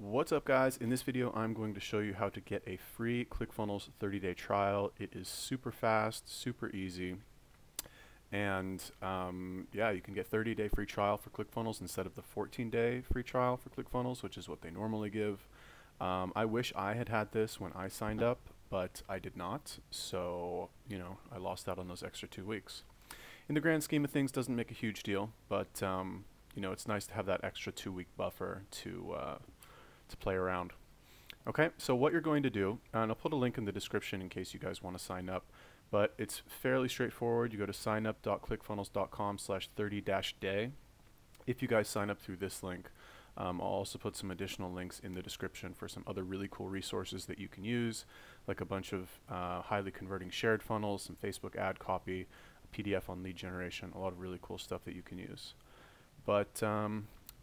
What's up, guys? In this video I'm going to show you how to get a free ClickFunnels 30-day trial. It is super fast, super easy, and yeah, you can get 30-day free trial for ClickFunnels instead of the 14-day free trial for ClickFunnels, which is what they normally give. I wish I had had this when I signed up, but I did not, so I lost out on those extra 2 weeks. In the grand scheme of things, doesn't make a huge deal, but it's nice to have that extra 2-week buffer to play around. Okay, so what you're going to do, and I'll put a link in the description in case you guys want to sign up, but it's fairly straightforward. You go to signup.clickfunnels.com/30-day. If you guys sign up through this link, I'll also put some additional links in the description for some other really cool resources that you can use, like a bunch of highly converting shared funnels, some Facebook ad copy, a PDF on lead generation, a lot of really cool stuff that you can use. But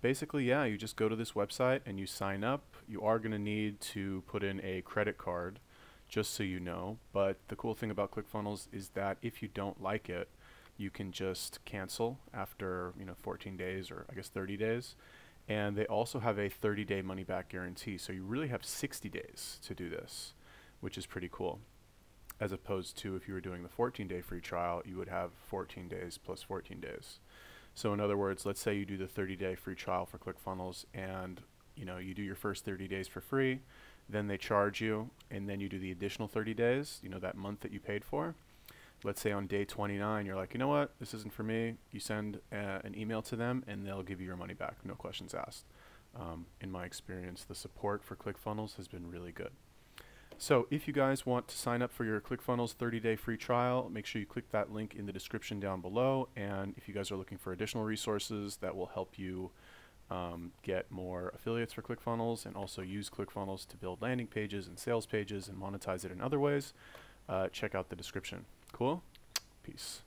basically, yeah, you just go to this website and you sign up. You are going to need to put in a credit card, just so you know. But the cool thing about ClickFunnels is that if you don't like it, you can just cancel after 14 days, or I guess 30 days. And they also have a 30-day money-back guarantee, so you really have 60 days to do this, which is pretty cool. As opposed to if you were doing the 14-day free trial, you would have 14 days plus 14 days. So in other words, let's say you do the 30-day free trial for ClickFunnels, and you do your first 30 days for free, then they charge you, and then you do the additional 30 days, that month that you paid for. Let's say on day 29, you're like, you know what, this isn't for me. You send an email to them, and they'll give you your money back, no questions asked. In my experience, the support for ClickFunnels has been really good. So if you guys want to sign up for your ClickFunnels 30-day free trial, make sure you click that link in the description down below. And if you guys are looking for additional resources that will help you get more affiliates for ClickFunnels, and also use ClickFunnels to build landing pages and sales pages and monetize it in other ways, check out the description. Cool? Peace.